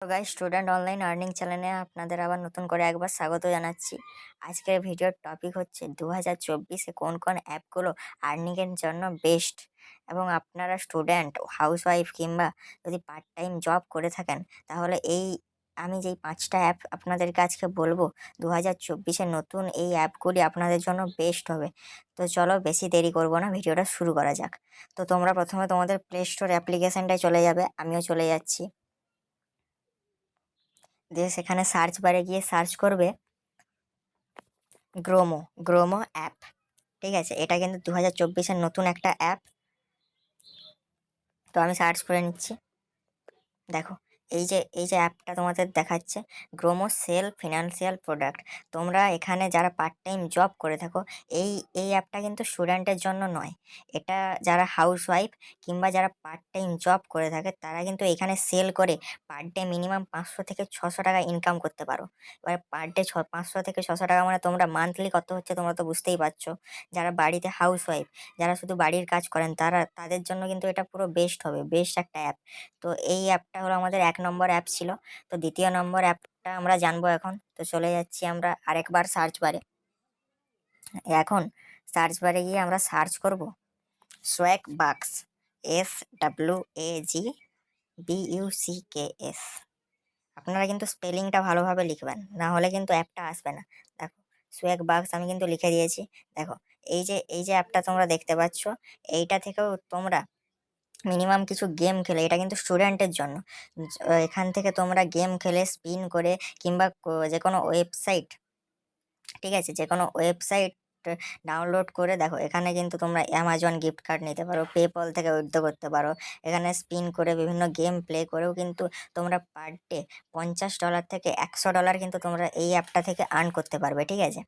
তো guys, student online earning চ্যানেলে আপনাদের আবার নতুন করে একবার স্বাগত জানাচ্ছি। আজকের ভিডিওর টপিক হচ্ছে 2024-এ কোন কোন অ্যাপগুলো আর্নিংয়ের জন্য বেস্ট, এবং আপনারা স্টুডেন্ট, হাউসওয়াইফ কিংবা যদি পার্ট টাইম জব করে থাকেন, তাহলে আমি যেই 5টা অ্যাপ আপনাদেরকে আজকে বলবো, 2024-এ নতুন এই অ্যাপগুলি আপনাদের জন্য বেস্ট হবে। তো চলো বেশি দেরি করবো না, ভিডিওটা শুরু করা যাক। তো তোমরা প্রথমে তোমাদের প্লে স্টোর অ্যাপ্লিকেশনটায় চলে যাবে, আমিও চলে যাচ্ছি। দিয়ে সেখানে সার্চ বারে গিয়ে সার্চ করবে গ্রোমো গ্রোমো অ্যাপ। ঠিক আছে, এটা কিন্তু 2024-এর নতুন একটা অ্যাপ। তো আমি সার্চ করে নিচ্ছি। দেখো, এই যে অ্যাপটা তোমাদের দেখাচ্ছে, গ্রোমো সেল ফিনান্সিয়াল প্রোডাক্ট। তোমরা এখানে যারা পার্ট টাইম জব করে থাকো, এই এই অ্যাপটা কিন্তু স্টুডেন্টের জন্য নয়। এটা যারা হাউসওয়াইফ কিংবা যারা পার্ট টাইম জব করে থাকে, তারা কিন্তু এখানে সেল করে পার ডে মিনিমাম 500 থেকে 600 টাকা ইনকাম করতে পারো। এবার পার ডে 500 থেকে 600 টাকা মানে তোমরা মান্থলি কত হচ্ছে তোমরা তো বুঝতেই পারছো। যারা বাড়িতে হাউসওয়াইফ, যারা শুধু বাড়ির কাজ করেন, তাদের জন্য কিন্তু এটা পুরো বেস্ট হবে, বেস্ট একটা অ্যাপ। তো এই অ্যাপটা হলো আমাদের 1 নম্বর অ্যাপ ছিল। তো দ্বিতীয় নম্বর অ্যাপটা আমরা জানবো এখন। তো চলে যাচ্ছি আমরা আরেকবার সার্চ বারে। এখন সার্চ বারে গিয়ে আমরা সার্চ করব সোয়াগ বাক্স, SWAGBUCKS। আপনারা কিন্তু স্পেলিংটা ভালোভাবে লিখবেন, না হলে কিন্তু অ্যাপটা আসবে না। দেখো, সোয়াগ বাক্স আমি কিন্তু লিখে দিয়েছি। দেখো, এই যে অ্যাপটা তোমরা দেখতে পাচ্ছ, এইটা থেকেও তোমরা মিনিমাম কিছু গেম খেলে, এটা কিন্তু স্টুডেন্টের জন্য। এখান থেকে তোমরা গেম খেলে স্পিন করে কিংবা যে কোনো ওয়েবসাইট, ঠিক আছে, যে কোনো ওয়েবসাইট ডাউনলোড করে, দেখো এখানে কিন্তু তোমরা অ্যামাজন গিফট কার্ড নিতে পারো, পেপল থেকে উইথড্র করতে পারো। এখানে স্পিন করে বিভিন্ন গেম প্লে করেও কিন্তু তোমরা পার ডে $50 থেকে $100 কিন্তু তোমরা এই অ্যাপটা থেকে আর্ন করতে পারবে। ঠিক আছে,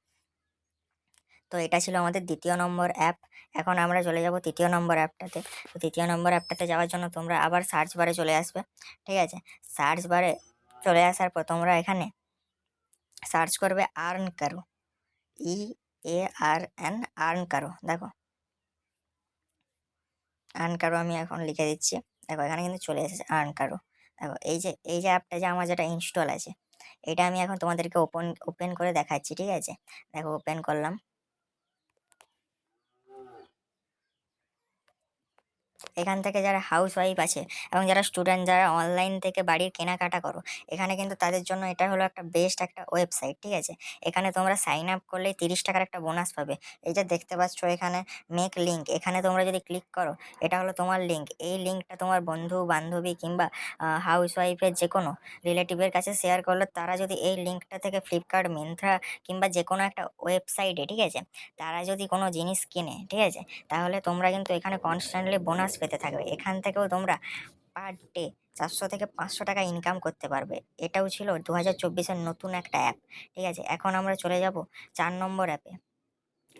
তো এটা ছিল আমাদের দ্বিতীয় নম্বর অ্যাপ। এখন আমরা চলে যাব তৃতীয় নম্বর অ্যাপটাতে। তো তৃতীয় নম্বর অ্যাপটাতে যাওয়ার জন্য তোমরা আবার সার্চ বারে চলে আসবে। ঠিক আছে, সার্চ বারে চলে আসার পর তোমরা এখানে সার্চ করবে আর্ন কারো, EARN, আর্ন কারো। দেখো, আর্ন কারো আমি এখন লিখে দিচ্ছি। দেখো, এখানে কিন্তু চলে এসেছে আর্ন কারো। দেখো, এই যে অ্যাপটা যে আমার যেটা ইনস্টল আছে, এটা আমি এখন তোমাদেরকে ওপেন করে দেখাচ্ছি। ঠিক আছে, দেখো ওপেন করলাম। এখান থেকে যারা হাউসওয়াইফ আছে এবং যারা স্টুডেন্ট, যারা অনলাইন থেকে বাড়ির কেনাকাটা করো, এখানে কিন্তু তাদের জন্য এটা হলো একটা বেস্ট একটা ওয়েবসাইট। ঠিক আছে, এখানে তোমরা সাইন আপ করলেই 30 টাকার একটা বোনাস পাবে। এই যে দেখতে পাচ্ছ এখানে মেক লিঙ্ক, এখানে তোমরা যদি ক্লিক করো, এটা হলো তোমার লিঙ্ক। এই লিঙ্কটা তোমার বন্ধু বান্ধবী কিংবা হাউসওয়াইফের যে কোনো রিলেটিভের কাছে শেয়ার করলে, তারা যদি এই লিঙ্কটা থেকে ফ্লিপকার্ট, মিন্ত্রা কিংবা যে কোনো একটা ওয়েবসাইটে, ঠিক আছে, তারা যদি কোনো জিনিস কিনে, ঠিক আছে, তাহলে তোমরা কিন্তু এখানে কনস্ট্যান্টলি বোনাস পেতে থাকবে। এখান থেকেও তোমরা পার ডে 400 থেকে 500 টাকা ইনকাম করতে পারবে। এটাও ছিল 2024-এর নতুন একটা অ্যাপ। ঠিক আছে, এখন আমরা চলে যাব 4 নম্বর অ্যাপে।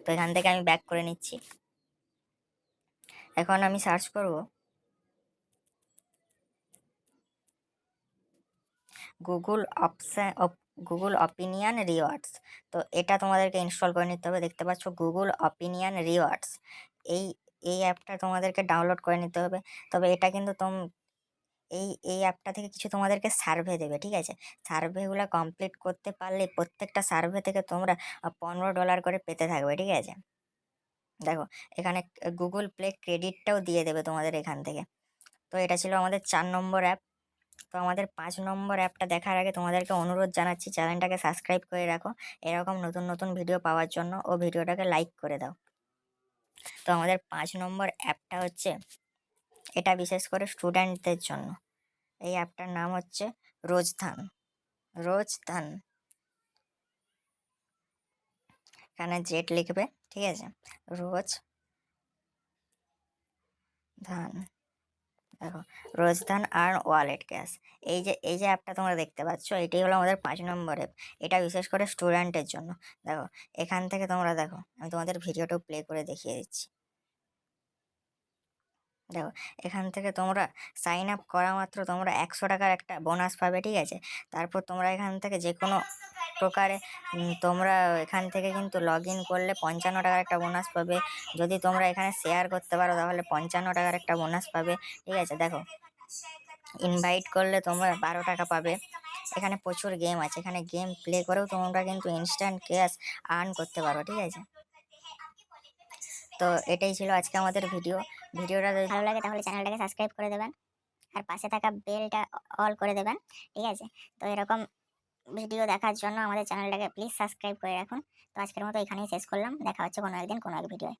তো এখান থেকে আমি ব্যাক করে নিচ্ছি। এখন আমি সার্চ করব Google option, Google opinion rewards. তো এটা তোমাদেরকে ইনস্টল করে নিতে হবে। দেখতে পাচ্ছ গুগল অপিনিয়ন রিওয়ার্ডস, এই এই অ্যাপটা তোমাদেরকে ডাউনলোড করে নিতে হবে। তবে এটা কিন্তু এই অ্যাপটা থেকে কিছু তোমাদেরকে সার্ভে দেবে। ঠিক আছে, সার্ভেগুলো কমপ্লিট করতে পারলে প্রত্যেকটা সার্ভে থেকে তোমরা $15 করে পেতে থাকবে। ঠিক আছে, দেখো এখানে গুগল প্লে ক্রেডিটটাও দিয়ে দেবে তোমাদের এখান থেকে। তো এটা ছিল আমাদের 4 নম্বর অ্যাপ। তো আমাদের 5 নম্বর অ্যাপটা দেখার আগে তোমাদেরকে অনুরোধ জানাচ্ছি, চ্যানেলটাকে সাবস্ক্রাইব করে রাখো এরকম নতুন নতুন ভিডিও পাওয়ার জন্য, ও ভিডিওটাকে লাইক করে দাও। তো আমাদের 5 নম্বর অ্যাপটা হচ্ছে, এটা বিশেষ করে স্টুডেন্টদের জন্য। এই অ্যাপটার নাম হচ্ছে রোজধান। রোজধান, এখানে জেট লিখবে। ঠিক আছে, রোজ ধান। দেখো, রোজধান আর্ন ওয়ালেট ক্যাশ। এই যে অ্যাপটা তোমরা দেখতে পাচ্ছ, এটাই হলো আমাদের 5 নম্বর অ্যাপ। এটা বিশেষ করে স্টুডেন্টের জন্য। দেখো, এখান থেকে তোমরা দেখো, আমি তোমাদের ভিডিওটাও প্লে করে দেখিয়ে দিচ্ছি। দেখো, এখান থেকে তোমরা সাইন আপ করা মাত্র তোমরা 100 টাকার একটা বোনাস পাবে। ঠিক আছে, তারপর তোমরা এখান থেকে যে কোনো প্রকারে তোমরা এখান থেকে কিন্তু লগ ইন করলে 55 টাকার একটা বোনাস পাবে। যদি তোমরা এখানে শেয়ার করতে পারো, তাহলে 55 টাকার একটা বোনাস পাবে। ঠিক আছে, দেখো ইনভাইট করলে তোমরা 12 টাকা পাবে। এখানে প্রচুর গেম আছে, এখানে গেম প্লে করেও তোমরা কিন্তু ইনস্ট্যান্ট ক্যাশ আর্ন করতে পারো, ঠিক আছে। তো এটাই ছিল আজকে আমাদের ভিডিওটা যদি ভালো লাগে তাহলে চ্যানেলটাকে সাবস্ক্রাইব করে দেবেন আর পাশে থাকা বেলটা অল করে দেবেন, ঠিক আছে। তো এরকম ভিডিও দেখার জন্য আমাদের চ্যানেলটাকে প্লিজ সাবস্ক্রাইব করে রাখুন। তো আজকের মতো এখানেই শেষ করলাম, দেখা হচ্ছে কোনো একদিন কোনো এক ভিডিওয়।